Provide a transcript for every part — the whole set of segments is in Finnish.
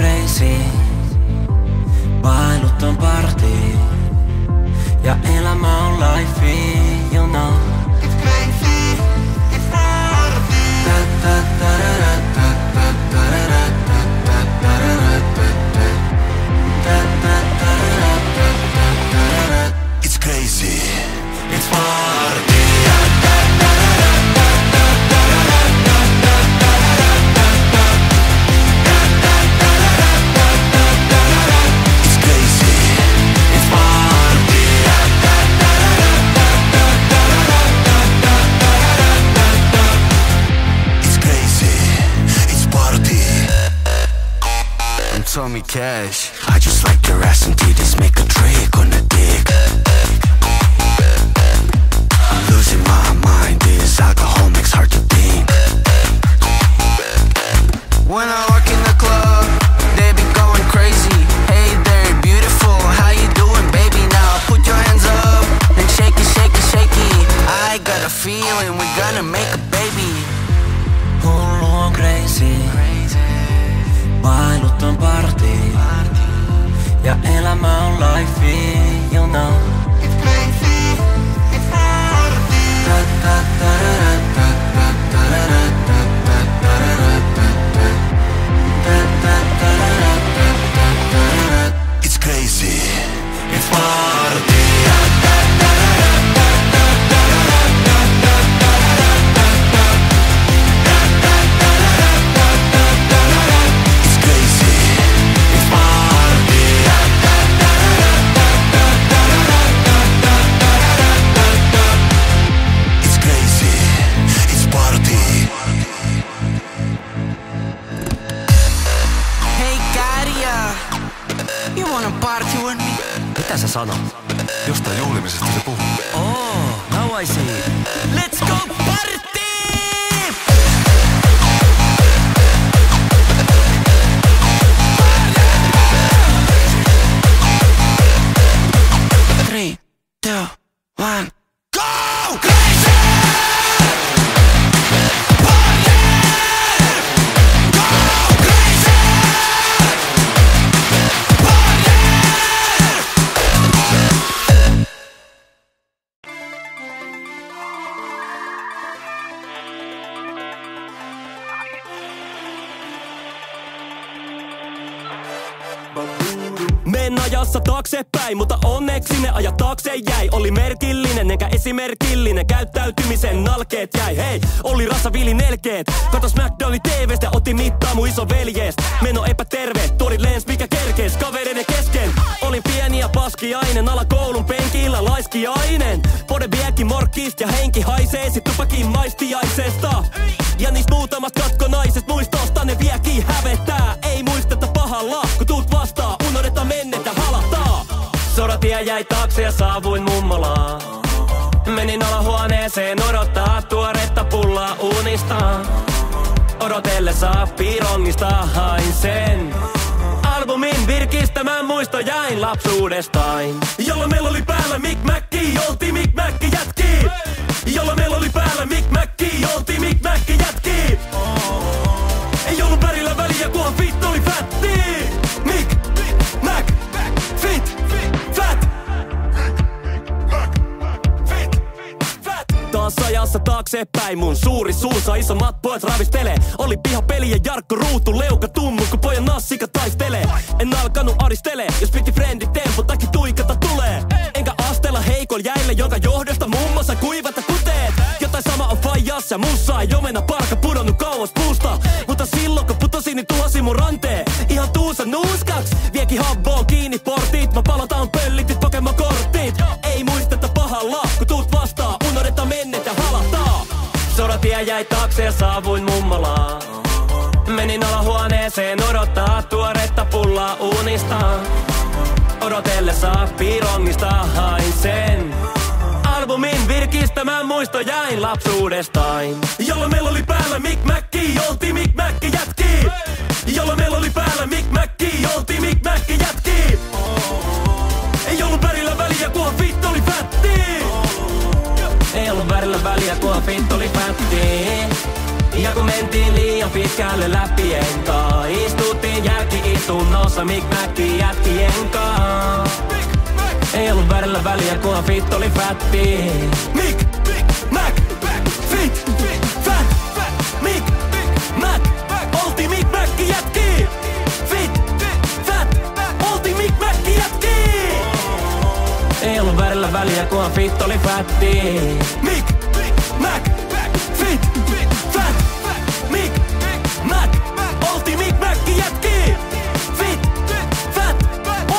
crazy. Vaellut on party ja elämä on life, you know. It's crazy, it's party. It's crazy, it's party. Tommy Cash. I just like your ass and titties, make a trick on the dick. I'm losing my mind, this alcohol makes hard to think. When I walk in the club, they be going crazy. Hey there, beautiful, how you doing, baby? Now put your hands up and shake it, shake it, shake it. I got a feeling we're gonna make a baby. Hullu on crazy. Vaellut on party ja elämä on life, you know. It's crazy, it's party. It's crazy, it's party. Mitä sä sanot? Jostain juhlimisesta se puhuu. Oh, now I see. Let's go party! 3, 2, 1, go! Crazy! Menen ajassa taaksepäin, mutta onneksi ne ajat taakse jäi. Oli merkillinen enkä esimerkillinen, käyttäytymisen nalkeet jäi. Hei, oli rassaviili nelkeet. Kato SmackDownin TVstä, otti mittaa mun iso veljeestä. Meno epäterve, tuori lens mikä kerkees kavereiden kesken. Olin pieni ja paskiainen, alakoulun penkillä laiskiainen. Pode vieki morkkist ja henki haisee sit tupakin maistiaisesta. Ja niistä muutamat katkonaiset muistosta ne vieki hävettää. Ei muisteta pahalla, kun tuut vastaan, unohdeta mennettä halahtaa. Soratie jäi taakse ja saavuin mummolaan. Menin alahuoneeseen odottaa tuoretta pullaa uunista. Odotellessa piirongista hain sen albumin virkistämään muisto jäin lapsuudestain. Jolloin meillä oli päällä Mick Macki, oltiin Mick Macki jätki. Jolloin meillä oli päällä Mick Macki, oltiin Mick Macki jätki. Ei ollut värillä väliä, kunhan fit oli fätti. Mick Mac Fit Fat. Taas ajassa taaksepäin, mun suuri suussa isommat pojat ravistelee. Oli pihapeli ja Jarkko ruutu, leuka tummu, kun pojan nassika taistelee. En alkanut aristele, jos piti frendit tempo, takia tuikata tulee. Enkä astella heikol jäille, jonka johdosta muun muassa kuivata kuteet. Jotain sama on faijas ja mussa, jo mennä parka pudonnut kauas puusta. Mutta silloin kun putosin, niin tuhosi mun ranteen. Ihan tuusa nuuskaks, vieki habboon kiinni portit. Mä palataan pöllitit Pokemon-korttit. Ei muisteta pahalla, kun tuut vastaan, unohdeta mennet ja halahtaa. Soratie jäi taakse ja saavuin mummolaan. Menin alahuoneeseen odottaa tuoretta pullaa uunista. Odotellessa piirongista hain sen albumin virkistämään muisto jäin lapsuudestain. Jolloin meillä oli päällä Mick Macki, oltiin Mick Macki jätki. Jolloin meillä oli päällä Mick Macki, oltiin Mick Macki jätki. Ei ollut värillä väliä, kunhan fit oli fätti. Ei ollut värillä väliä, kunhan fit oli fätti. Ja kun mentiin liian pitkälle läpi enkaa, istuttiin jälki tunnossa Mick Mackin jätkien kaa. Ei ollut värillä väliä, kunhan fit oli fätti. Mick Mac, fit, fat, Mick Mac, olti Mick Mackin jätki. Fit, fat, olti Mick Mackin jätki. Ei ollut värillä väliä, kunhan fit oli fätti. Mick Mac, fit, fat, Mick Mac, olti Mick Mackin jätki. Fit, fat,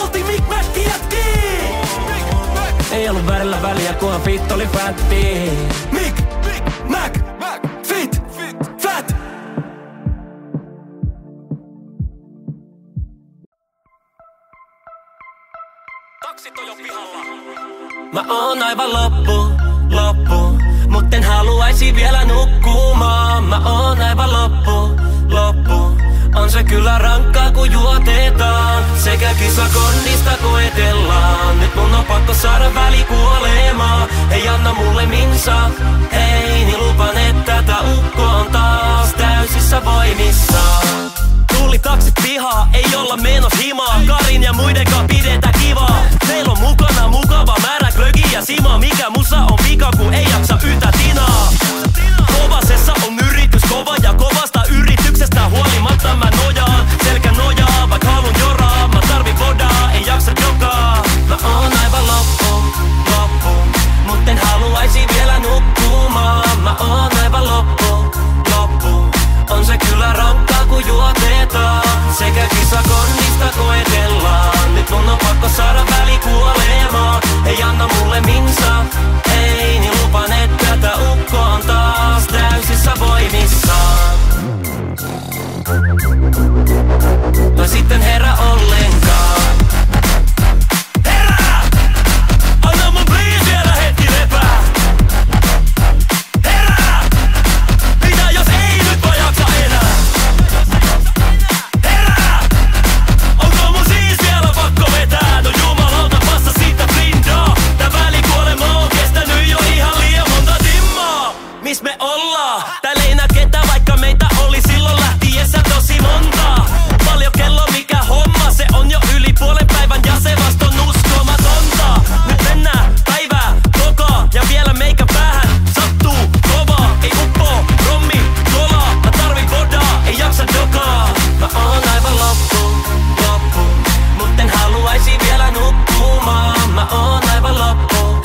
olti Mick Mackin jätki. Ei ollut värillä väliä, kunhan fit oli fätti. Mick Mac, fit, fat. Taksit on jo pihalla. Mä oon aivan loppu, mut en haluaisi vielä nukkumaan. Mä oon aivan loppu. On se kyllä rankkaa kun juotetaan. Sekä kisakonnista koetellaan. Nyt mun on pakko saada välikuolemaa. Ei anna mulle minsa, hei, niin lupan, että tää ukko on taas täysissä voimissaan. Tuli taksit pihaa, ei olla menos himaa. Karin ja muidenkaan pidetään kivaa. Meillä on mukana mukava määrä glögiä ja simaa. Mikä musa on vika kun ei jaksa yhtä tinaa. Kovasessa on yritys kova ja kovasta yrityksestä huolimatta mä nojaan. Selkä nojaa, vaik halun joraa. Mä tarvin vodaa, ei jaksa jokaa. Mä oon aivan loppu, mut en haluaisi vielä nukkumaan. Mä oon aivan loppu. On se kyllä rankkaa kun juotetaan. Sekä kisakonnista koetellaan. Nyt mun on pakko saada välikuolemaa. Ei anna mulle minsa, ei, niin lupan, että tää ukko on taas täysissä voimissaan. Tai sitten herra ollenkaan. Herra! Anna mun please vielä hetki lepää. Herra! Mitä jos ei nyt vaan jaksa enää? Herra! Onko mun siis vielä pakko vetää? No jumalauta passa siitä blindaa. Tää välikuolema on kestänyt jo ihan liian monta timmaa. Mis me ollaan? Täällä ei nää ketä vaikka meitä oli silloin lähtiessä tosi monta. Paljon kello mikä homma, se on jo yli puolen päivän ja se vasta on uskomatonta. Nyt mennään päivää kokaa ja vielä meikä päähän sattuu kovaa. Ei uppo, rommi, kolaa, mä tarvin vodaa, ei jaksa dokaa. Mä oon aivan loppu, mut en haluaisi vielä nukkumaan. Mä oon aivan loppu.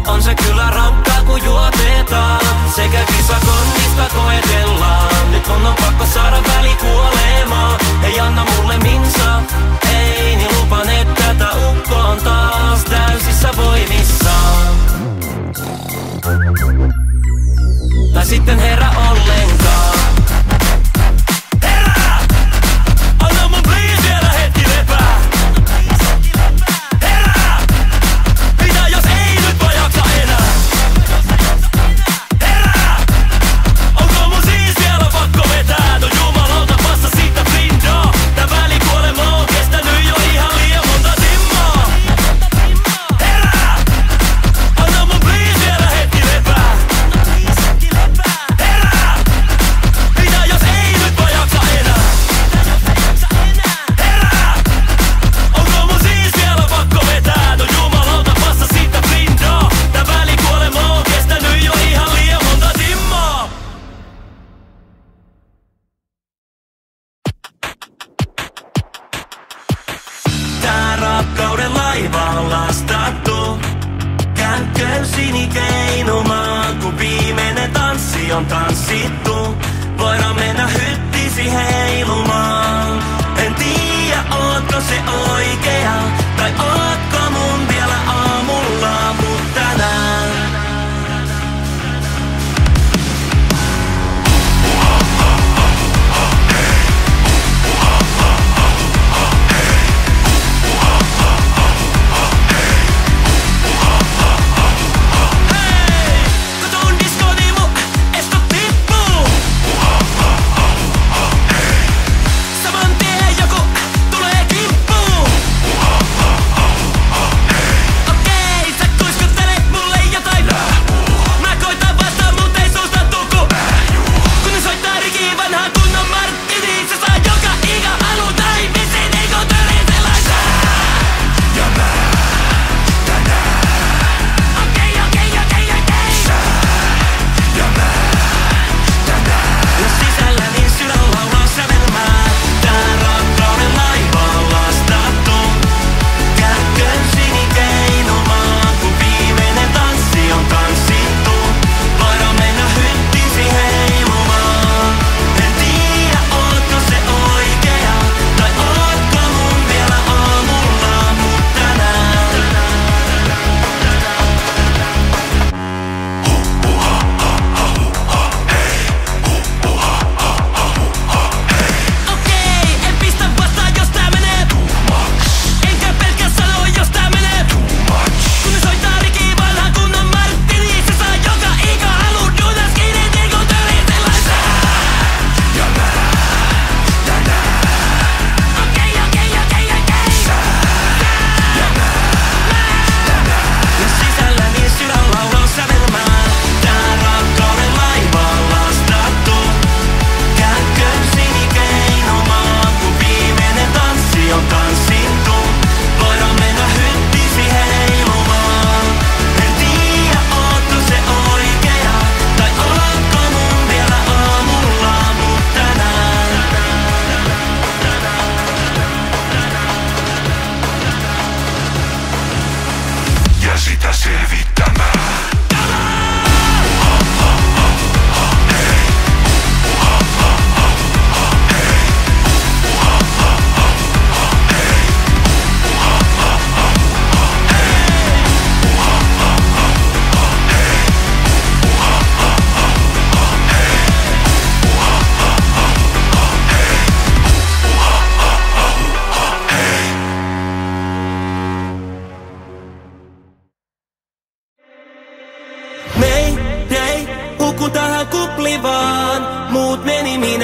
On se kyllä rankkaa kun juotetaan. Sekä kisakonnista koetellaan. Nyt mun on pakko saada välikuolemaa. Ei anna mulle minsa, ei, niin lupan, että tää ukko on taas täysissä voimissaan. Tai sitten herra ollenkaan. Herra! Anna mun please vielä hetki lepää. Herra! Mitä jos ei nyt vaan jaksa enää? Herra! Onko mun siis vielä pakko vetää? No jumalauta passa siitä blindaa. Tää välikuolema on kestänyt jo ihan liian monta timmaa. Herra! Anna mun please vielä hetki lepää. Herra! Mitä jos ei nyt vaan jaksa enää? Herra! Onko mun siis vielä pakko vetää? No jumalauta passa siitä blindaa. Tää välikuolema on kestänyt jo ihan liian monta timmaa. Tää rakkauden laiva on lastattu. Känkön sinikeinumaan, kun viimeinen tanssi on tanssittu. Voidaan mennä hyttisi heilumaan. En tiedä, ootko se oikea, tai ootko mun vielä aamulla, mut tänään. Hei! Kun tuun diskoon, niin mun estot tippuu.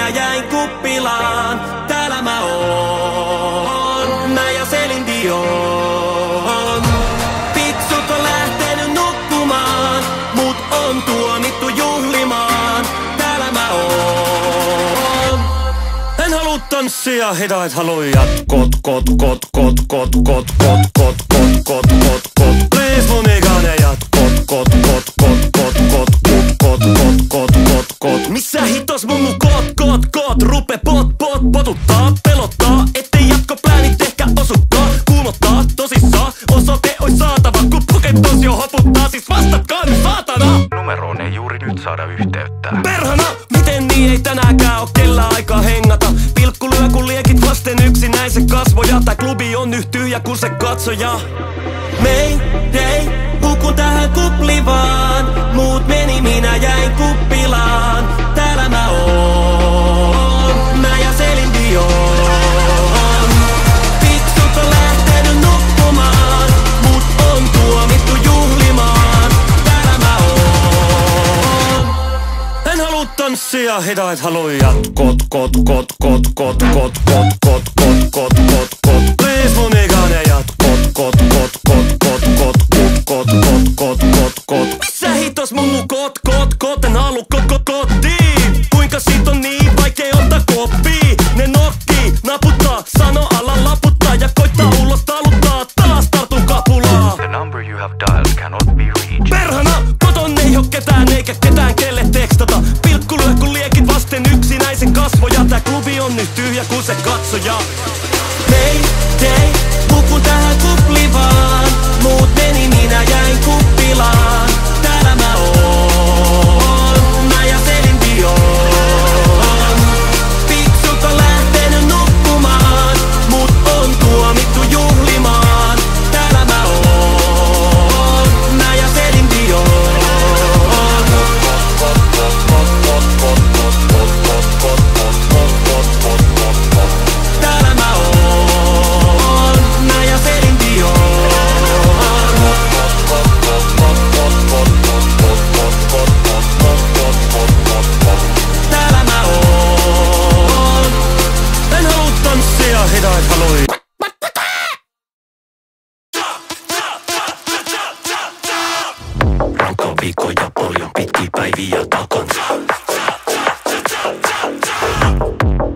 minä jäin kuppilaan. Täällä mä oon, mä ja Celine Dion. Pitsut on lähtenyt nukkumaan, mut on tuomittu juhlimaan. Täällä mä oon. En haluu tanssia, hidait haluu jatkot, kot. Please mun ikäinen jatkot, kot. Missä hitos mun kot, rupe potuttaa, pelottaa, ettei jatkopäänit ehkä osukkaa, kuumottaa, tosissaan, osoite ois saatava, kun poketos jo hoputtaa, siis vastatkaa nyt saatana! Numeroon ei juuri nyt saada yhteyttä. Perhana! Miten niin ei tänäänkään oo kellään aikaa hengata? Pilkku lyö kun liekit vasten yksinäisen kasvoja, tää klubi on nyt tyhjä kun se katsoja. Mayday, hukun tähän kuplivaan, muut meni minä jäin kuppilaan. Täällä mä oon, mä ja Celine Dion. Pitsut on lähtenyt nukkumaan, mut on tuomittu juhlimaan. Täällä mä oon. En haluu tanssia, hidait haluu jatkot, please mun ikäinen jatkot, missä hitos mun kot, en haluu kotiin. Kuinka sit on niin vaikei ottaa koppii? Ne nokkii, naputtaa, sano alla laputtaa ja koittaa ulos taluttaa, taas tartun kapulaa. The number you have dialed cannot be reached. Perhana, koton ei oo ketään eikä ketään kelle tekstata. Pilkku lyö kun liekit vasten yksinäisen kasvoja. Tää klubi on nyt tyhjä kun se katsoja. Mayday, hukun tähän kuplivaan, muut meni minä jäin kuppilaan. Täällä mä oon, mä ja Celine Dion. Piksut on lähtenyt nukkumaan, mut on tuomittu juhlimaan. Täällä mä oon, mä ja Celine Dion. Täällä mä oon, mä ja Celine Dion. Täällä mä oon. En haluu tanssia, hidait halui. Rankka viikko ja paljon pitkiä päiviä takan.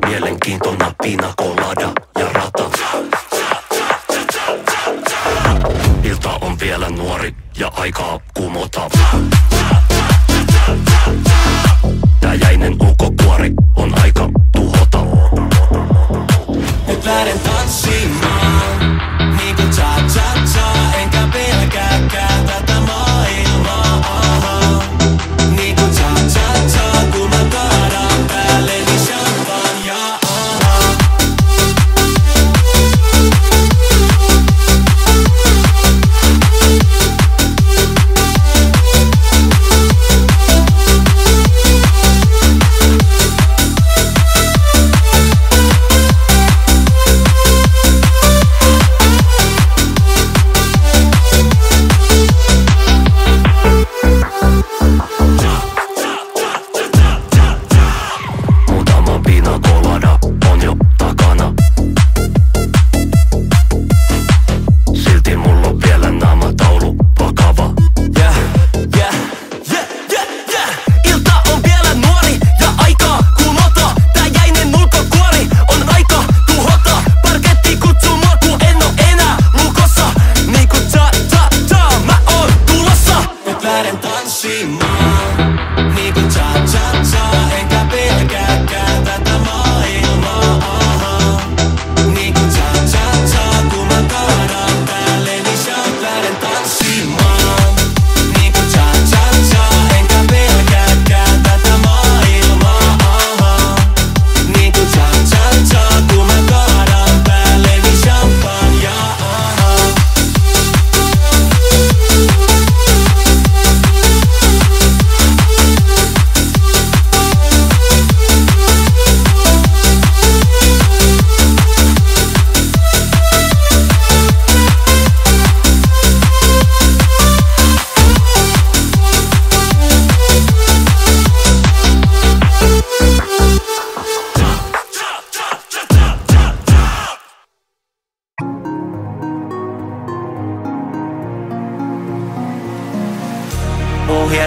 Mielenkiintona pina colada ja rata. Ilta on vielä nuori ja aikaa kumota. Tää jäinen ulkokuori on aika tuhota. Nyt lähden tanssimaan, niinku cha-cha-cha, enkä pelkääkään tätä maailmaa. Niinku cha-cha-cha, kun mä kaadaan päälleni champagnea.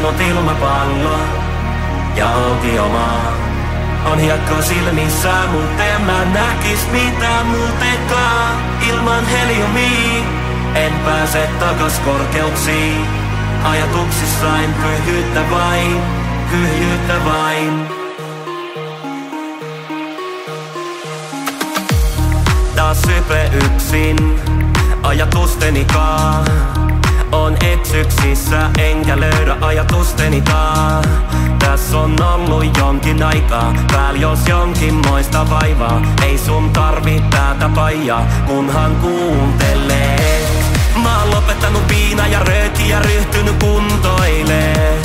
hienot ilmapallo ja autiomaa. On hiekkaa silmissä, mut en mä näkis mitään muutenkaan. Ilman heliumia en pääse takas korkeuksiin. Ajatuksissain pyhyyttä vain, pyhyyttä vain. Taas sype yksin, ajatustenikaan. On eksyksissä, enkä löydä ajatustenikaan. Tässä on ollut jonkin aikaa, pääl jos jonkinmoista vaivaa. Ei sun tarvi päätä paijaa, kunhan kuuntelee. Mä oon lopettanut viina ja rööki ja ryhtynyt kuntoilee.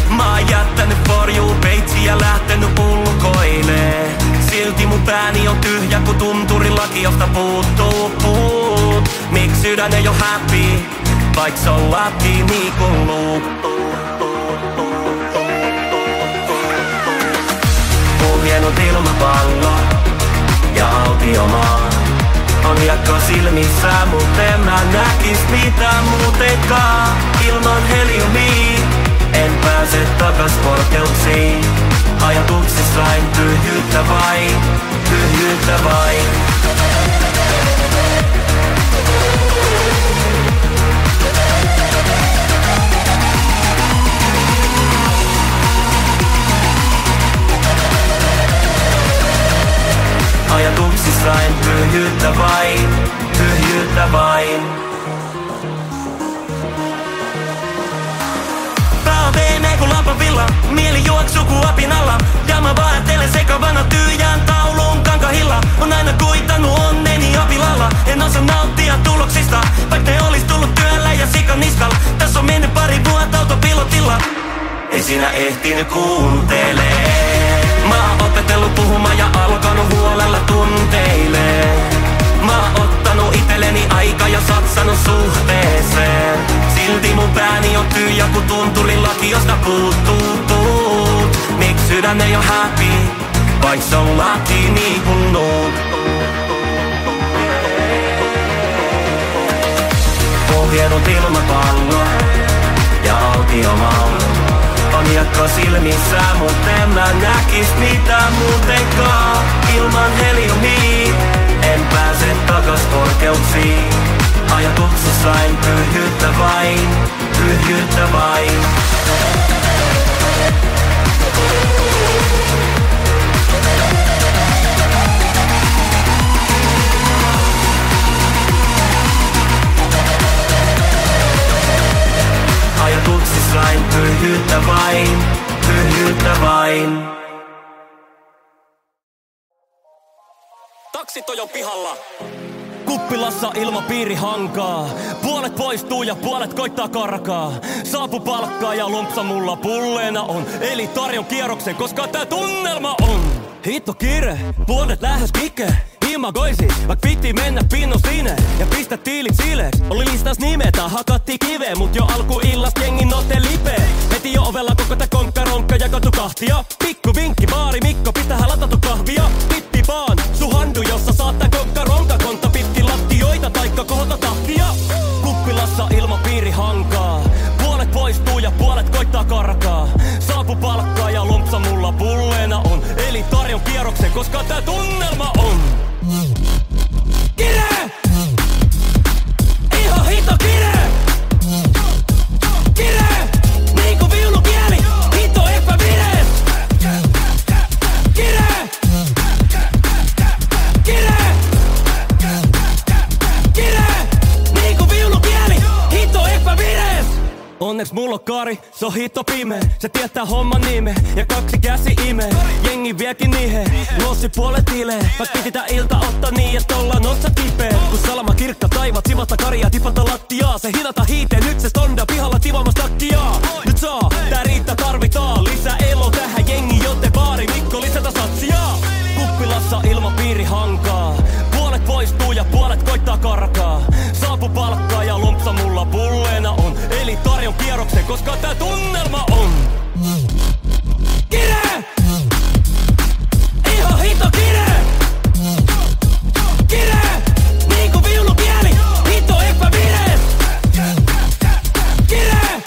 Mä oon jättänyt forjuu peitsi ja lähtenyt ulkoilee. Silti mun pääni on tyhjä, kun tunturilaki, josta puuttuu puut. Miks sydän ei oo happy, vaik se on laki niinku luuk. Mun hienot ilmapallo ja autiomaa. On hiekkaa silmissä, mut en mä näkis mitään muutenkaan. Ilman heliumia en pääse takas korkeuksiin. Ajatuksissain tyhjyyttä vain, tyhjyyttä vain. Ajatuksissain tyhjyyttä vain, tyhjyyttä vain. Pää on veemeä kun lampavilla, mieli juoksuu ku apinalla. Ja mä vaattelen sekavana tyhjään tauluun kankahilla. On aina kuitannut onneni apilalla. En osaa nauttia tuloksista, vaik ne olis tullut työllä ja sikaniskal. Tässä on mennyt pari vuotta autopilotilla. Ei sinä ehtinyt kuuntelee. Mä oon opetellut puhumaan ja alkanut huolella tunteilee. Mä oon ottanut itselleni aika ja satsannut suhteeseen. Silti mun pääni on tyhjä ku tunturilaki, josta puuttuu puut. Miks sydän ei oo happy, vaik se on laki niinku nuut. On hienot ilmapallo ja autiomaa. On hiekkaa silmissä, mut en mä näkis mitään muutenkaan. Ilman heliumia en pääse takas korkeuksiin. Ajatuksissain pyhyyttä vain, pyhyyttä vain. Ajatuksissain pyhyyttä vain, pyhyyttä vain. Taksit on jo pihalla. Kuppilassa ilmapiiri hankaa. Puolet poistuu ja puolet koittaa karkaa. Saapu palkkaa ja lompsa mulla pulleena on. Eli tarjon kierroksen, koska tää tunnelma on. Hitto kiire, puolet lähes kike. Imagoisi, vaik piti mennä pinnon sinne ja pistä tiilit sileeks. Oli listas nimetä, hakattiin kiveen, mut jo alkuillast jengi notte lipeä. Heti jo ovella koko tää konkkaronkka jakautu kahtia. Pikku vinkki, baari Mikko, pitähän latatu kahvia. Pitti vaan, su handu, jossa saat tän konkkaronka. Konta pitkin lattioita, taikka kohota tahtia. Kuppilassa ilmapiiri hankaa. Puolet poistuu ja puolet koittaa karkaa. Saapu palkkaa ja lompsa mulla pulleena on. Eli tarjon kierroksen, koska tää tunnelma on. Kire! Ihan hito kire! Kire! Niinku viulukieli, hito epävires! Kire! Kire! Kire! Niinku viulukieli, hito epävires! Onneks mulla on kari, se on hito pime. Se tietää homman nime ja kaksi käsi ime. Jengi viekin nihe, nossi puolet tilee. Vaik piti tää ilta ottaa niin, et ollaan otsa kipee. Kun salama kirkka taivat, sivata karia, tipata lattiaa. Se hidata hiiteen, nyt se stonda pihalla tivaamassa takkiaa. Nyt saa, tää riittää tarvitaan. Lisää elo tähän jengi, joten baari Mikko lisätä satsia. Kuppilassa ilmapiiri hankaa. Puolet poistuu ja puolet koittaa karkaa. Saapu palkkaa ja lompsa mulla pulleena on. Eli tarjon kierroksen, koska tää tunnelma on. Kire! Ihan hito kire! Kire! Niinku viulukieli, hito epävires! Kire!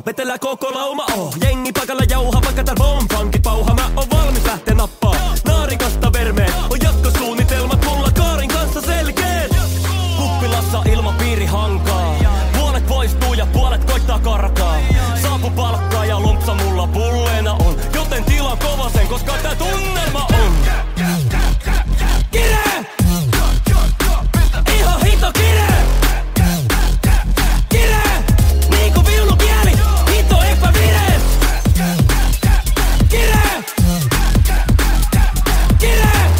Vetelää koko lauma jengi paikalla jauha, vaikka tää bomb-funkit pauha. Mä oon valmis lähtee nappaa naarikasta vermeen. On jatkosuunnitelmat mulla Kaarin kanssa selkeet. Kuppilassa ilmapiiri hankaa. Puolet poistuu ja puolet koittaa karkaa. Saapu palkkaa ja lumpsa mulla pulleena on. Joten tila kova sen, koska tää tunnelma on kiree! Ihan hito kiree! Kiree! Niinku viulukieli, hito epävirees! Kiree! Kiree!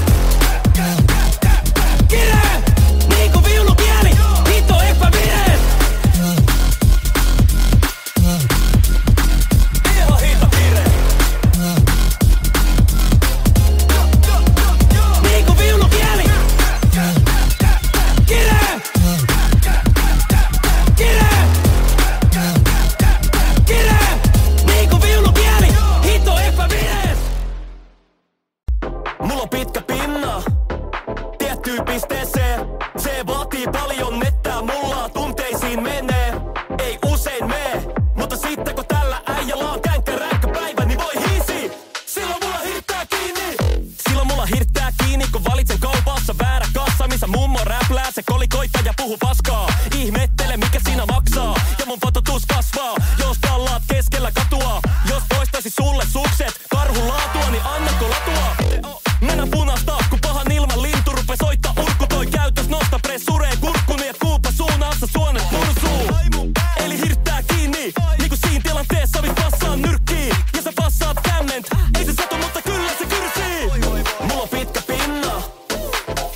Kiree! Niinku viulukieli, hito epävirees! Ihan hito kiree! Niinku viulukieli! Kiree! Kiree! Kiree! Niinku viulukieli, hito epävirees! Mulla on pitkä pinna tiettyyn pisteeseen. Se vaatii paljon nettää, mulla tunteisiin menee. Ei usein mee, mutta sitten kun tällä äijällä on känkkäränkkä päivä, niin voi hiisi. Silloin mulla hirttää kiinni. Silloin mulla hirttää kiinni, kun valitsen kaupassa väärä kassa, missä mummo räplää, se kolikoittaa ja puhuu paskaa. Ihmettele mikä siinä maksaa, ja mun fototus kasvaa, jos tallaat keskellä katua. Jos poistaisis sulle sukset, karhun laatua, niin annatko latua? Nenä punasta, kun pahan ilman lintu rupee soittaa urkku. Toi käytös nosta pressuree kurkku, niin et kuupa suunnassa suonet mursuu. Eli hirttää kiinni, niinku siinä tilanteessa vit passaan nyrkkiin. Ja sä passaat kämment, ei se satu, mutta kyllä se kyrsii. Mulla on pitkä pinna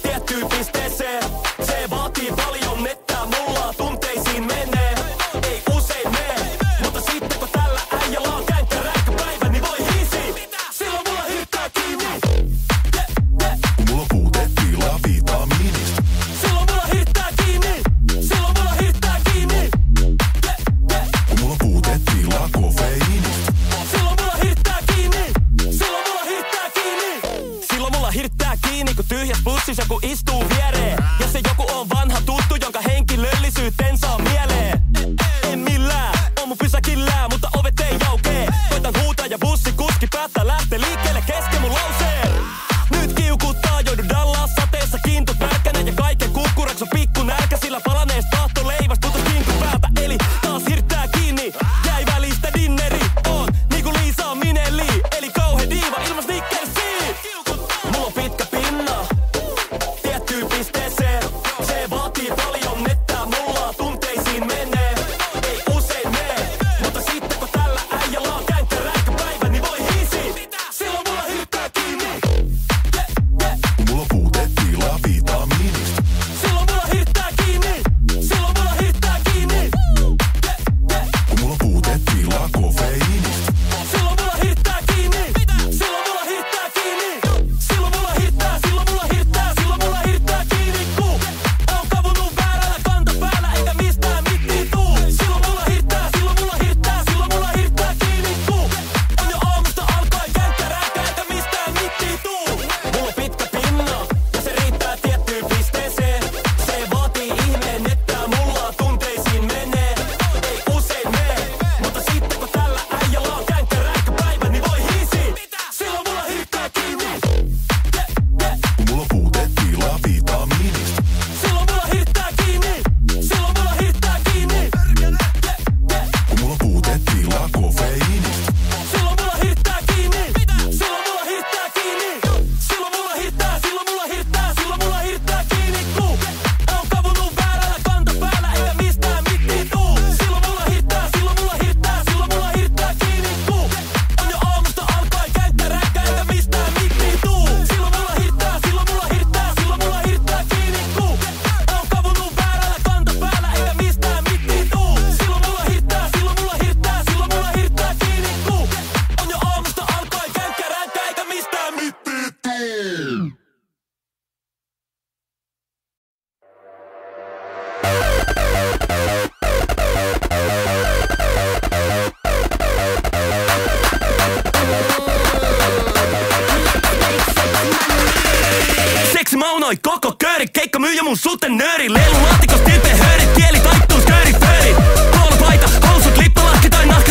tiettyyn pisteeseen. Se vaatii paljon nettää, mulla tunteisiin menee. Ei usein mee, mutta sitten kun tällä äijällä on känkkäränkkä päivä, niin voi hiisi. Silloin mulla hirttää kiinni. Mulla puutetilaa vitamiinista. Silloin mulla hirttää kiinni. Silloin mulla hirttää kiinni. Mulla puutetilaa kofeiinista. Silloin mulla hirttää kiinni. Silloin mulla hirttää kiinni. Silloin mulla hirttää kiinni, kun tyhjäs bussissa joku istuu viereen. Ja se joku on vanha tuttu, jonka henkilöllisyyteen saa mieleen. En millään, on mun pysäkillään, mutta ovet ei jaukee. Koitan huutaa ja bussikuski päättää lähtee liikkeelle kesken mun lauseen. Nyt kiukuttaa, joudun Dallas sateessa kiintut nälkänä. Ja kaiken kukkuraksi on pikku nälkä, sillä palanees tahto leivasta putos kinkun päältä. Eli taas hirttää kiinni, jäi välistä dinneri. On niinku Liisa Minelli, eli kauhe diiva ilman snickersia. Mulla on pitkä pinna tiettyyn pisteeseen. Se vaatii paljon nettää, mulla tunteisiin menee. Ei usein mee, mutta sitten kun tällä äijällä on känkkäränkkä päivä, niin voi hiisi. Silloin mulla hirttää kiinni. Mulla puutetilaa vitamiinista. Silloin mulla hirttää kiinni. Silloin mulla hirttää kiinni. Mulla puutetilaa kofeiinista. Silloin mulla hirttää kiinni. Silloin mulla hirttää kiinni. Silloin mulla hirttää, silloin mulla hirttää, silloin mulla hirttää kiinni. Kun on kavunut väärällä kantapäällä eikä mistään mittiin tuu. Silloin mulla hirttää, silloin mulla hirttää, silloin mulla hirttää kiinni. Kun on jo aamusta alkaen känkkäränkkä eikä mistään mittiin tuu. Mulla on pitkä pinna ja se riittää tiettyyn pisteeseen. Se vaatii ihmeen nettää, mulla tunteisiin menee. Ei usein mee, mutta sitten kun tällä äijällä on känkkäränkkä päivä, niin voi hiisi. Silloin mulla hirttää kiinni. Mulla puutetilaa vitamiinista. Silloin mulla hirttää kiinni. Silloin mulla hirttää kiinni. Mulla puutetilaa kofeiinista. Silloin mulla hirttää kiinni. Silloin mulla hirttää kiinni. Silloin mulla hirttää, silloin mulla hirttää, silloin mulla hirttää kiinni. Kun on kavunut väärällä kantapäällä eikä mistään mittiin tuu. Silloin mulla hirttää, silloin mulla hirttää, silloin mulla hirttää kiinni. Kun on jo aamusta alkaen känkkäränkkä eikä mistään mittiin tuu. Silloin mulla hirttää, silloin mulla hirttää, silloin mulla hirttää kiinni. Kun on kavunut väärällä kantapäällä eikä mistään mittiin tuu. Silloin mulla hirttää, silloin mulla hirttää, silloin mulla hirttää kiinni. Kun on jo aamusta alkaen känkkäränkkä eikä mistään mittiin tuu. Seksi maunoi koko kööri, keikka myyjä mun suten nööri. Leilun laatikos tilpe höörit, kieli taittuu sköörit pöörit. Koulupaita, housut, lippalakki tai nahka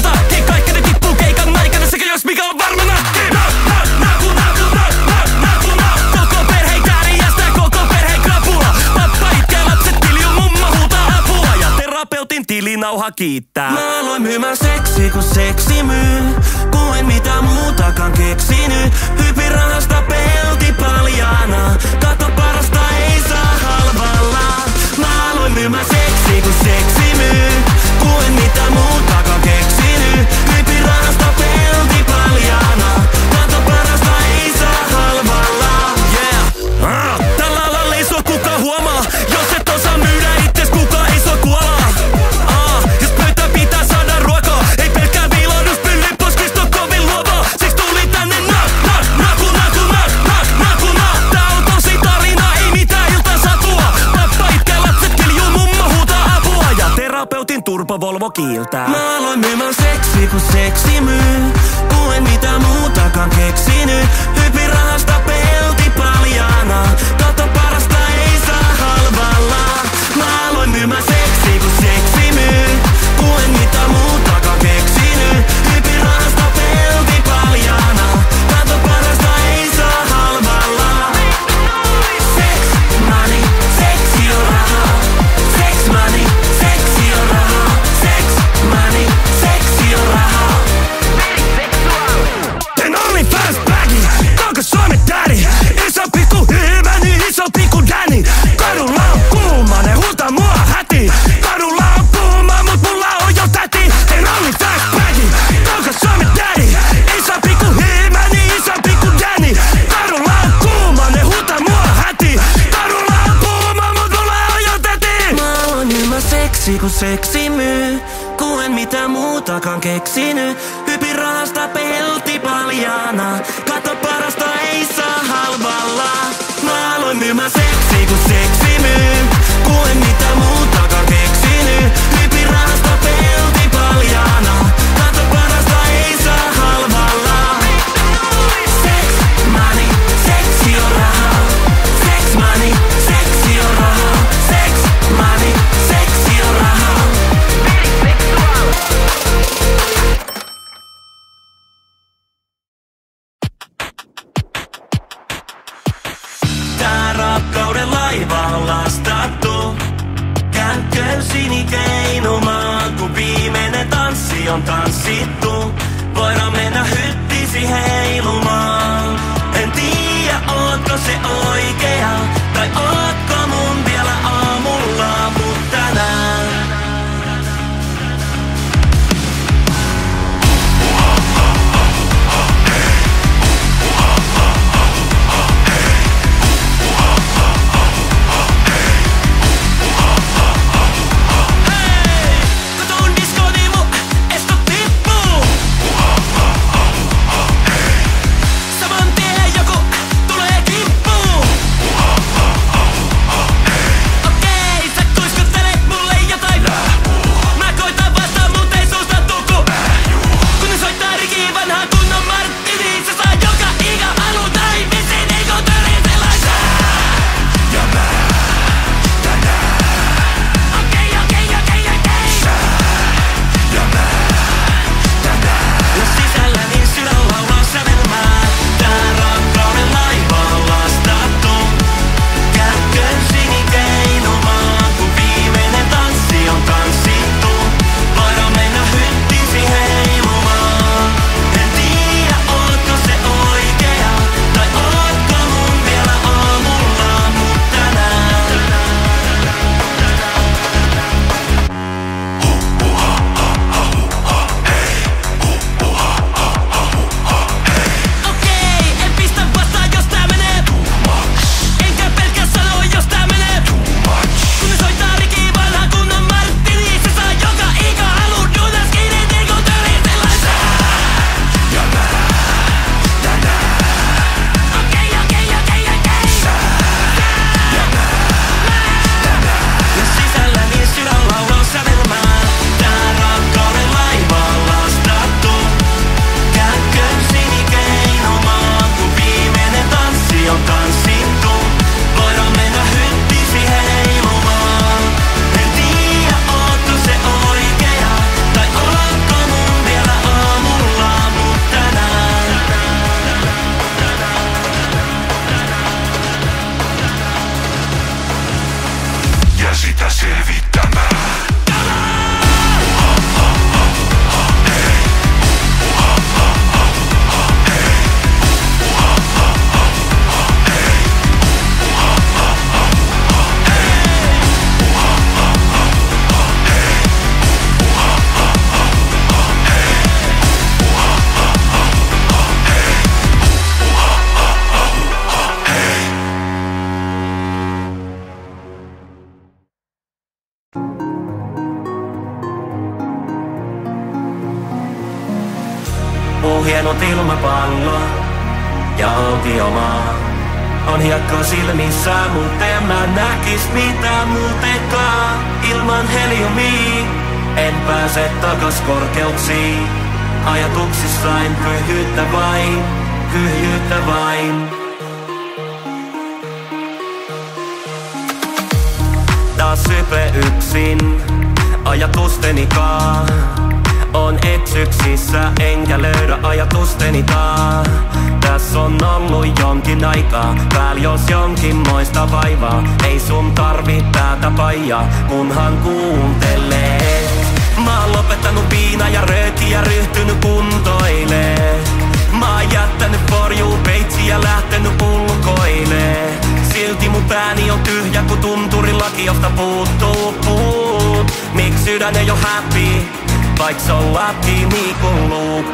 terapeutin tilinauha kiittää. Mä aloin myymään seksi, kun seksi myy. Kun en mitään muutakaan keksinyt. Hypin rahasta pelti paljaana. Kato parasta ei saa halvalla. Mä aloin myymään seksi, kun seksi myy. Kun en mitään muutakaan keksinyt. Hypin rahasta pelti paljaana. Kato parasta ei saa halvalla. Yeah. Tällä alalla ei sua kukaan huomaa. Jos et osaa myydä itses, kukaan ei sua kuolaa. Jos pöytään pitää saada ruokaa. Ei pelkkää viilaudus, pyllin poskista on kovin luova. Siksi tuli tänne naku. Tää on tosi tarina, ei mitään iltasatua. Pappa itkee, lapset kiljuu, mummo huutaa apua. Ja terapeutin turpo Volvo kiiltää. Mä aloin myymään seksi, kun seksi myy. Kun en mitään muutakaan keksinyt. Hypin rahasta pelti paljaana. Kato parasta ei saa halvalla. Mä aloin myymään seksi, kun seksi myy. Kun en mitään muutakaan keksinyt. Hypin rahasta pelti paljaana. Kato parasta ei saa halvalla. Sex, money, seksi on rahaa. Sex, money, seksi on rahaa. Sex, money, seksi on rahaa. Teen OnlyFans baggi, onko Suomen daddy? Iso pikku hyvä, niin iso pikku Danny. Kadulla on kuuma, ne huutaa mua häti. Kadulla on kuuma, mut mulla on jo täti. Teen OnlyFans baggi, onko Suomen daddy? Iso pikku hyvä, niin iso pikku Danny. Kadulla on kuuma, ne huutaa mua häti. Kadulla on kuuma, mut mulla on jo täti. Mä aloin myymään seksi, kun seksi myy. Kun en mitään muutakaan keksinyt. Hypin rahasta pelti paljaana. Kato parasta ei saa halvalla. Mä aloin myymään seksi, kun seksi myy. Kun en mitään muutakaan keksinyt. Hypin rahasta pelti paljaana. Kato parasta ei saa halvalla. Sex, money, seksi on rahaa. Sex, money, seksi on rahaa. Sex, money, seksi on rahaa. Tää rakkauden laiva on lastattu. Käy köysini keinumaan, kun viimeinen tanssi on tanssittu. Voidaan mennä hyttisi heilumaan. En tiedä, ootko se oikea, tai ootko mun vielä aamulla, mut tänään. Katoon diskoon, niin mun esto tippuu. Saman tien joku tulee kimppuun. Okei, sä tuis Puhjennut ilmapallo ja autiomaa. On hiekka silmissä, mut en mä näkis mitään muutenkaan. Ilman heliumia en pääse takas korkeuksiin. Ajatuksissain pyhyyttä vain, pyhyyttä vain. Taas sype yksin ajatustenikaan. On eksyksissä enkä löydä ajatustenikaan. Täs on ollut jonkin aikaa, pääl jos jonkinmoista vaivaa. Ei sun tarvi tätä paijaa, kunhan kuuntelee. Mä oon lopettanut viina ja rööki ja ryhtynyt kuntoilee. Mä oon jättänyt porjuu peitsi ja lähtenyt ulkoilee. Silti mun pääni on tyhjä ku tunturilaki, josta puuttuu puut. Miks sydän ei oo happy, vaik se on laki niinku luuk.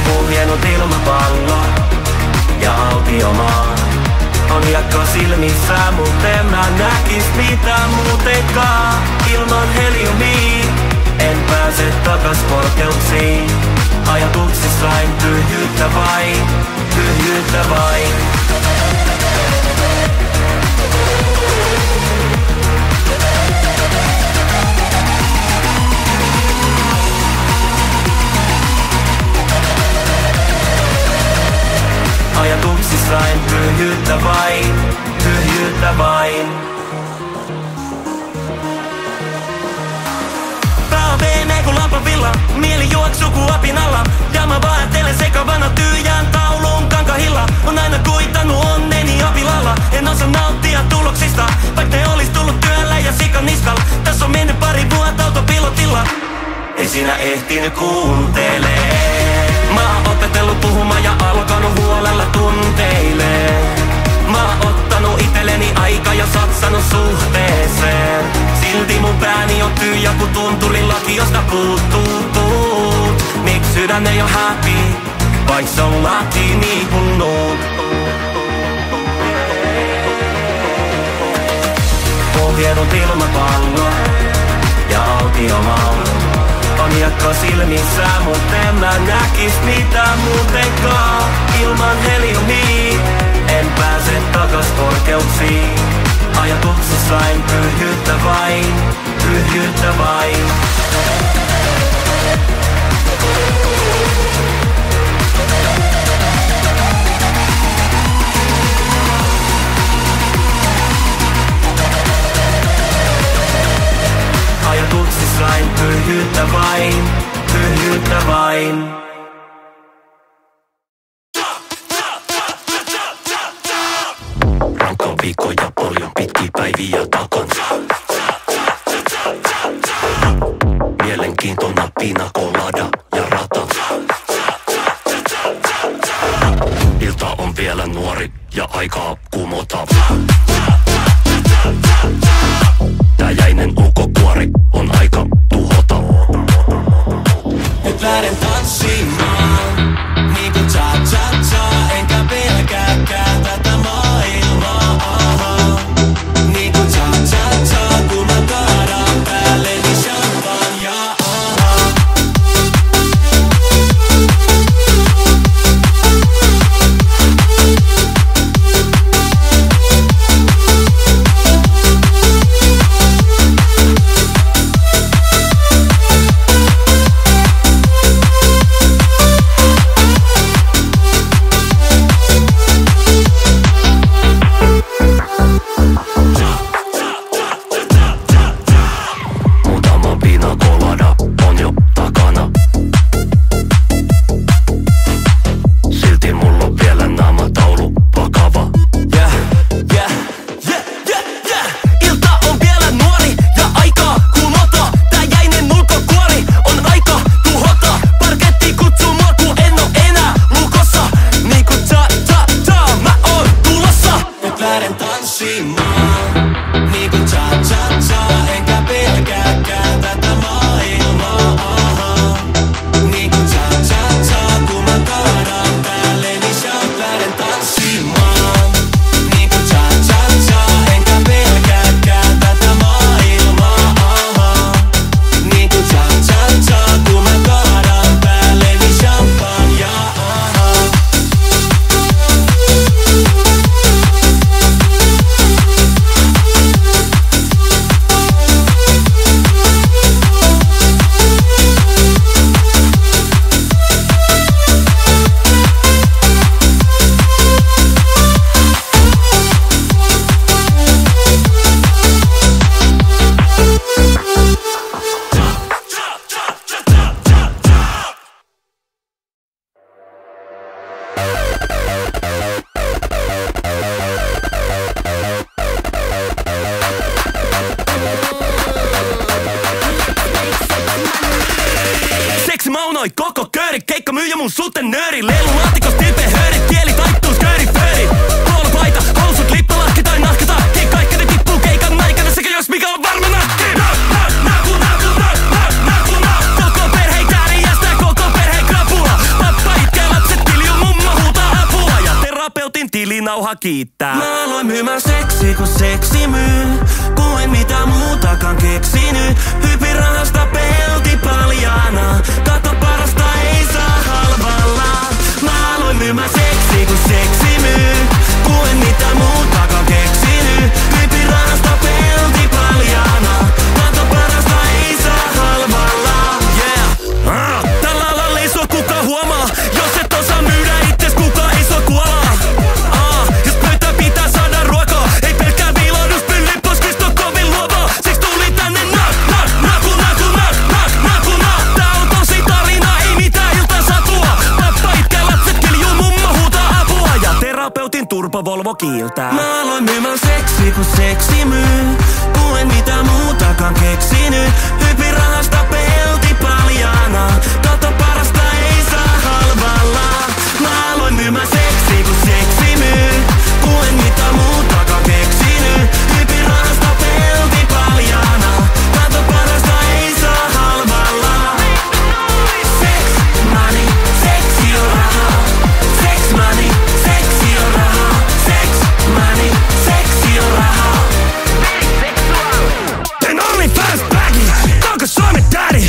Puhjennut ilmapallo ja autiomaa. On hiekka silmissä, mut en mä näkis mitään muutenkaan. Ilman heliumia en pääse takas korkeuksiin. Ajatuksissain tyhjyyttä vain, tyhjyyttä vain. Ajatuksissain tyhjyyttä vain, tyhjyyttä vain. Pää on veemeen kun lampavilla, mieli juoksuu ku apinalla. Ja mä vaattelen sekavana tyhjään tauluun kankahilla. On aina kuitannut onneni apilalla. En osaa nauttia tuloksista, vaik ne olis tullut työllä ja sikan niskal. Tässä on mennyt pari vuotta autopilotilla. Ei sinä ehtinyt kuuntelee. Mä oon opetellut puhumaan ja alkanut huolella tunteilee. Mä oon ottanut itelleni aika ja satsannut suhteeseen. Silti mun pääni on tyhjä ku tunturilaki, josta puuttuu puut. Miks sydän ei oo happy, vaik se on laki niinku nuut. Puhjennut ilmapallo ja autiomaa. On hiekka silmissä, mut en mä näkis mitään muutenkaan. Ilman heliumia en pääse takas korkeuksiin. Ajatuksissain pyhyyttä vain, pyhyyttä vain. Ajatuksissain pyhyyttä vain, pyhyyttä vain. Rankka viikko ja paljon pitkiä päiviä takansa. Mielenkiintona pina colada ja rata. Ilta on vielä nuori ja aikaa kumota. Tää jäinen ulkokuori on aika tuhota. Nyt lähden tanssimaan niinku cha-cha-cha. Enkä pelkääkään tätä maailmaa. Niinku cha-cha-cha, kun mä kaadaan päälleni champagnea. sanoi koko kööri. Keikka myyjä mun suten nööri. Leilulaatikosta tilpeen höörit, kieli taittuu skööri fööri. Puolopaita, housut, lippalakki tai nahkatakki. Kaikki ne tippuu keikan aikana sekä jos mikä on varma nakki. Koko perheen kärjestää, koko perheen krapula. Pappa itkee, lapset kiljuu, mummo huutaa apua. Ja terapeutin tilinauha kiittää. Mä aloin myymään seksiä kun seksi myy. Kun en mitään muutakaan keksinyt. Hypin rahasta pelti paljaana. Kato parasta ei saa halvalla. Mä aloin myymään seksiä kun seksi myy. Kun en mitään muutakaan keksinyt. Hypin rahasta pelti paljaana. Kato parasta ei saa halvalla. Yeah. Tällä alalla ei sua kukaan huomaa. Jos et osaa myydä itses, kukaan ei sua kuolaa. Jos pöytään pitää saada ruokaa. Ei pelkkää viilaudus, pyllin poskista on kovin luovaa. Siksi tuli tänne naku. Tää on tosi tarina, ei mitään iltasatua. Pappa itkee, lapset kiljuu, mummo huutaa apua. Ja terapeutin turpo Volvo kiiltää. Mä aloin myymään seksiä kun seksi myy. Kun en mitään muutakaan keksinyt. Hypin rahasta pelti paljaana. Kato parasta ei saa halvalla. Mä aloin myymään seksiä kun seksi myy. Kun en mitään muutakaan keksinyt. Hypin rahasta pelti paljaana. Kato parasta ei saa halvalla. Sex money, seksi on rahaa. Sex money, seksi on rahaa. Sex money, seksi on rahaa. En only fast baggy, onko Suomen daddy?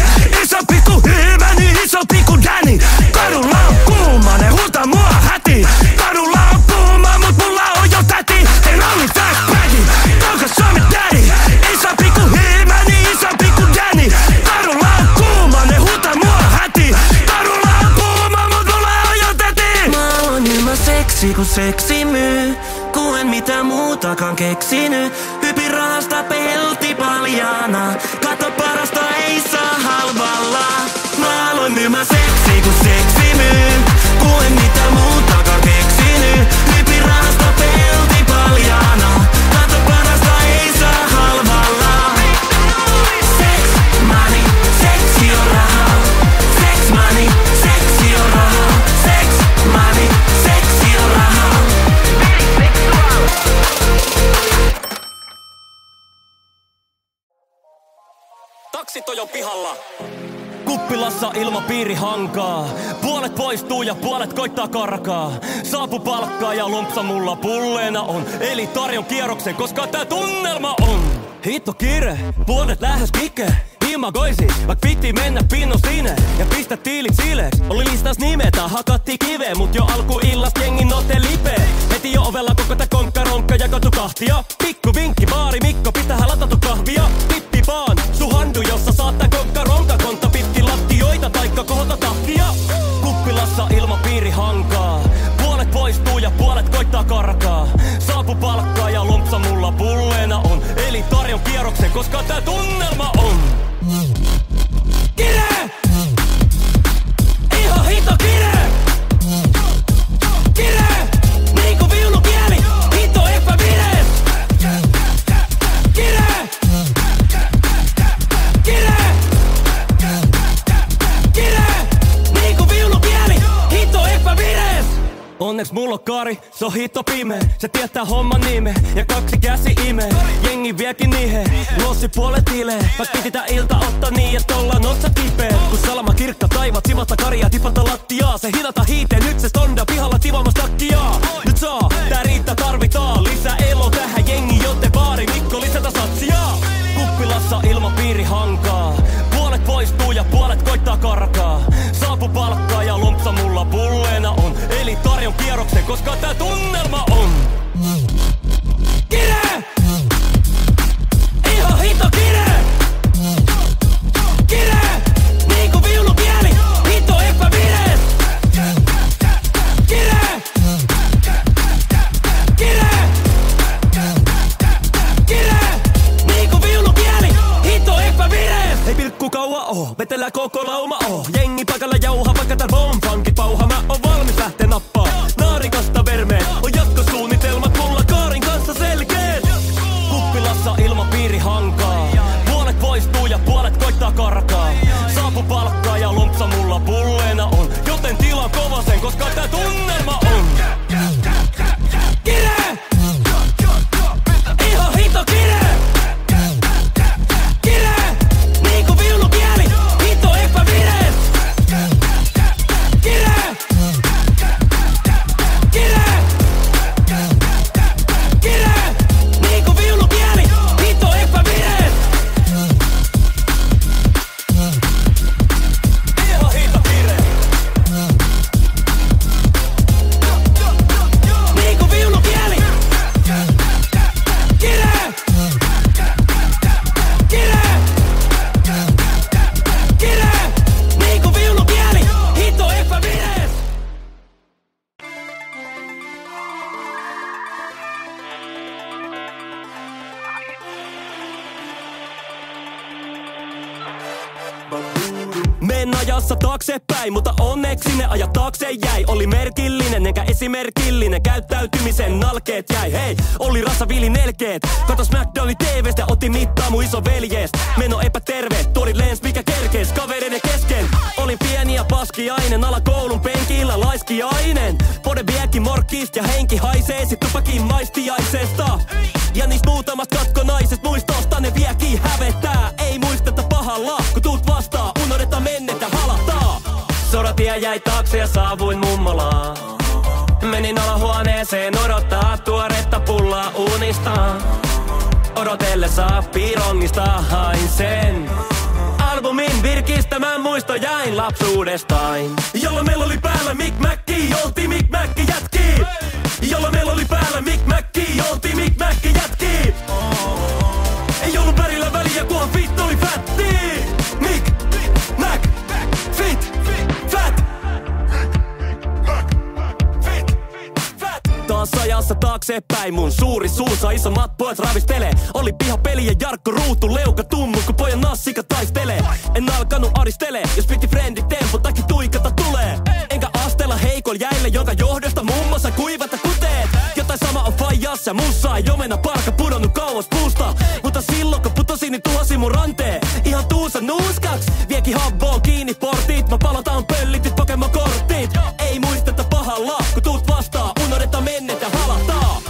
Iso pikku hyvä, niin iso pikku Danny. Kadulla on kuuma, ne huutaa mua häti. Kadulla on kuuma, mut mulla on jo täti. En only fast baggy, onko Suomen daddy? Iso pikku hyvä, niin iso pikku Danny. Kadulla on kuuma, ne huutaa mua häti. Kadulla on kuuma, mut mulla on jo täti. Mä aloin myymään seksiä kun seksi myy. Kun en mitään muutakaan keksinyt. Hypin rahasta pelti paljaana. Kato parasta ei saa halvalla. Mä aloin myymään seksiä kun seksi myy. Kun en mitään muutakaan keksinyt. Hypin rahasta pelti paljaana. Kato parasta ei saa halvalla. Sex money, seksi on rahaa. Sex money, seksi on rahaa. Sex money, seksi on rahaa. Taksit on jo pihalla. Kuppilassa ilmapiiri hankaa. Puolet poistuu ja puolet koittaa karkaa. Saapu palkkaa ja lompsa mulla pulleena on. Eli tarjon kierroksen, koska tää tunnelma on. Hitto kiire, puolet lähes kike. Imagoisi, vaik piti mennä pinnon sinne. Ja pistä tiilit sileeks. Oli listas nimetä, hakatti kiveen. Mut jo alkuillast jengi note lipe. Heti jo ovella koko tää konkkaronkka jakautu kahtia. Pikku vinkki, baari Mikko, pitähän latatu kahvia. Pippi vaan, su handu, jossa saat tää konkkaronka. Kontta pitkin lattioita, taikka kohota tahtia. Kuppilassa ilmapiiri hankaa. Puolet poistuu ja puolet koittaa karkaa. Saapu palkkaa ja lompsa mulla pulleena on. Eli tarjon kierroksen, koska tää tunnelma on. Kire! Ihan hito kire! Kire! Niinku viulukieli, hito epävirees! Kire! Kire! Kire! Niinku viulukieli, hito epävirees! Onneks mulla on kari, se on hito pime. Se tietää homman nime ja kaksi käsi ime. Jengi viekin nihe, lossi puolet hilee. Vaik piti tää ilta ottaa niin, et ollaan otsa kipeet. Kun salama kirkka taivat, sivata karia, tipata lattiaa. Se hinata hiiteen, nyt se stonda pihalla tivaamassa takkiaa. Nyt saa, tää riittää tarvitaan. Lisää elo tähän jengi, joten baari Mikko lisätä satsia. Kuppilassa ilmapiiri hankaa. Puolet poistuu ja puolet koittaa karkaa. Saapu palkkaa ja lompsa mulla pulleena on. Eli tarjon kierroksen, koska tää tunnelma on. Kire! Ihan hito kire! Kire! Niinku viulukieli, hito epävirees! Kire! Kire! Kire! Niinku viulukieli, hito epävirees! Ei pilkku kaua oo, vetellä koko lauma oo. Jengi pakalla jauha, vaikka tääl bomb-funkit pauha. Mä oon valmis lähtee nappaa naarikasta vermeen. On jatkosuunnitelmat mulla kaarin kanssa selkeet. Kuppilassa ilmapiiri hankaa. Puolet poistuu ja puolet koittaa karkaa. Saapu palkkaa ja lompsa mulla pulla. Olen ajassa taaksepäin, mutta onneksi ne ajat taakse jäi. Oli merkillinen enkä esimerkillinen, käyttäytymisen nalkeet jäi. Hei, oli rassaviili nelkeet. Katos McDonald's TVstä, otti mittaa mun iso veljees. Meno epäterve, tuoli lens mikä kerkees kavereiden kesken. Olin pieni ja paskiainen, alakoulun penkillä laiskiainen. Pode viekki morkkista ja henki haisee sit tupakin maistiaisesta. Ja niistä muutamasta katkonaisesta muistosta ne viekki hävettää. Ei muisteta pahalla, kun tuut vastaan, unohdetaan mennetä halataan. Soratie jäi taakse ja saavuin mummolaan. Menin alahuoneeseen odottaa tuoretta pullaa unistaan. Odotellessa pirongista hain sen albumin virkistämään muisto jäin lapsuudestain. Jolloin meillä oli päällä Mick Macki, oltiin Mick Macki jätki. Jolloin meillä oli päällä Mick Macki, oltiin Mick Macki jätki. Ei ollut värillä väliä, kunhan fit oli fatti. Mick Mac, fit, fat. Taas ajassa taaksepäin, mun suuri suussa isommat pojat ravistele. Oli pihapeli ja Jarkko ruutu, leuka tummu, kun pojan nassika taistelee. En alkanut aristele, jos piti frendit tempo, takia tuikata tulee. Enkä astella heikol jäille, jonka johdosta muun muassa kuivata kuteet. Jotain sama on faijas ja mussa, ei omena parka pudonnut kauas puusta. Mutta silloin kun putosin, niin tuhosi mun ranteen. Ihan tuusa nuuskaks, vieki habboon kiinni portit. Mä palataan pöllitit Pokemon-korttit. Ei muisteta pahalla, kun tuut vastaan, unohdetaan mennetä halataan.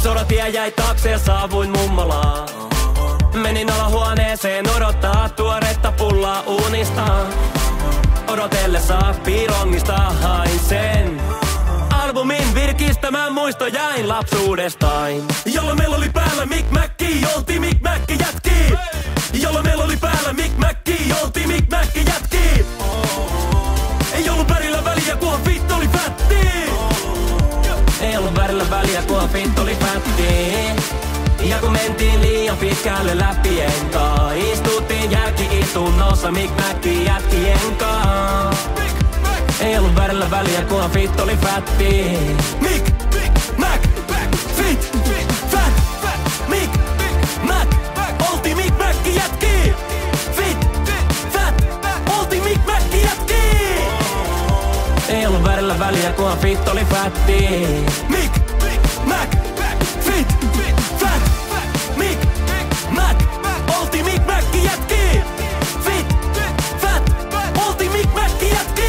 Soratie jäi taakse ja saavuin mummolaan. Menin alahuoneeseen odottaa tuoretta pullaa unistaan. Odotellessa pirongista hain sen albumin virkistämään muisto jäin lapsuudestain. Jolloin meillä oli päällä Mick Macki, oltiin Mick Macki jätki. Jolloin meillä oli päällä Mick Macki, oltiin Mick Macki jätki. Ei ollut värillä väliä, kunhan fit oli fatti. Ei ollut värillä väliä, kunhan fit oli fatti. Ja kun mentiin liian pitkälle läpi enkaa, istuttiin jälki-istunnossa Mick Macki jätkien kaa. Ei ollut värillä väliä, kunhan fit oli fatti. Mick Mac, fit, fat. Mick Mac, oltiin Mick Macki jätki. Fit, fat, oltiin Mick Macki jätki. Ei ollut värillä väliä, kunhan fit oli fatti. Mick Mac, fit, fat. Mick Mac, oltiin Mick Macki jätki. Fit, fat, oltiin Mick Macki jätki.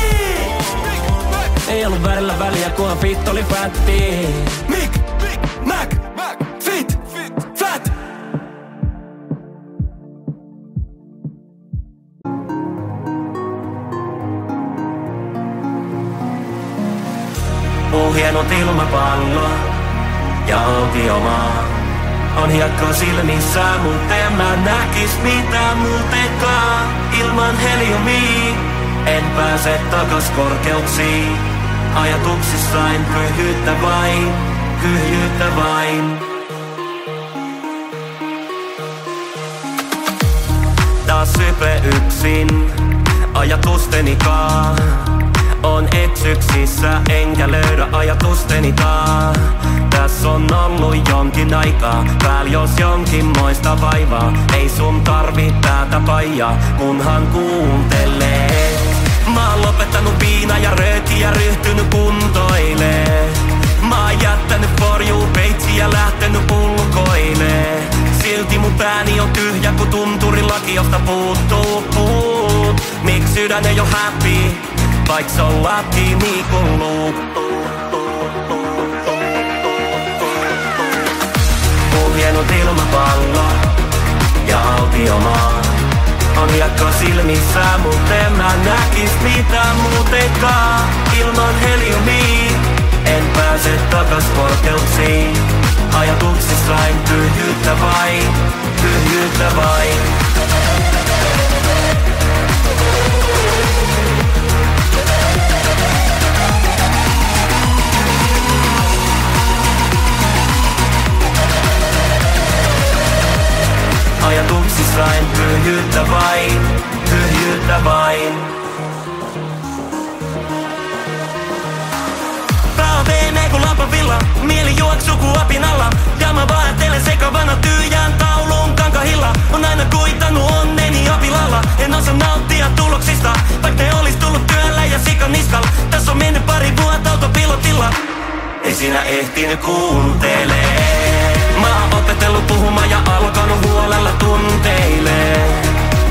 Ei ollut värillä väliä, kunhan fit oli fatti. Mick Mac, fit, fat. Hienot ilmapallo ja autiomaa. On hiekkaa silmissä, mut en mä näkis mitään muutenkaan. Ilman heliumia en pääse takas korkeuksiin. Ajatuksissain kyhyyttä vain, kyhyyttä vain. Taas sype yksin, ajatustenikaan. On eksyksissä, enkä löydä ajatustenikaan. Tässä on ollut jonkin aikaa, pääl jos jonkinmoista vaivaa. Ei sun tarvi täältä paijaa, kunhan kuuntelee. Mä oon lopettanut viina ja rööki ja ryhtynyt kuntoilee. Mä oon jättänyt for you peitsi ja lähtenyt ulkoilee. Silti mun pääni on tyhjä, kun tunturilaki, josta puuttuu puut. Miks sydän ei oo happy, vaik se on laki niinku luuttuu. Puhjennut ilmapallo ja autiomaa. On hiekkaa silmissä, mut en mä näkis mitään muutenkaan. Ilman heliumia en pääse takas korkeuksiin. Ajatuksissain tyhjyyttä vain, tyhjyyttä vain. Ajatuksissain tyhjyyttä vain, tyhjyyttä vain. Pää on veemeä ku lampavilla, mieli juoksuu ku apinalla. Ja mä vaeltelen sekavana tyhjään taulun kankahilla. On aina kuitannut onneni apilalla, en osaa nauttia tuloksista, vaik ne ehtinyt kuuntelee. Mä oon opetellut puhumaan ja alkanut huolella tunteilee.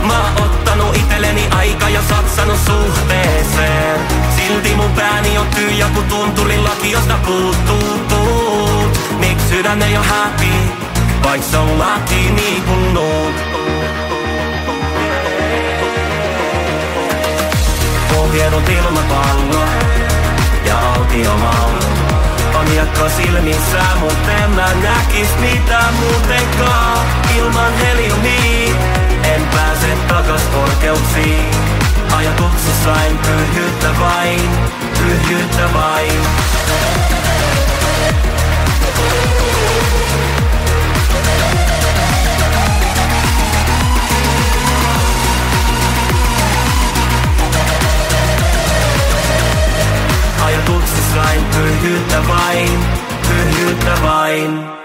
Mä oon ottanut itselleni aika ja satsannut suhteeseen. Silti mun pääni on tyhjä kun tunturin laki josta puut. Miks sydän ei oo happy, vaik se on laki niin kuin nuut. Ohjennut ilmapallo ja autiomallo. On hiekka silmissä, mut en mä näkis mitään muutenkaan. Ilman heliumia en pääse takas korkeuksiin. Ajatuksissain pyhyyttä vain, pyhyyttä vain. Ajatuksissain pyhyyttä vain, pyhyyttä vain.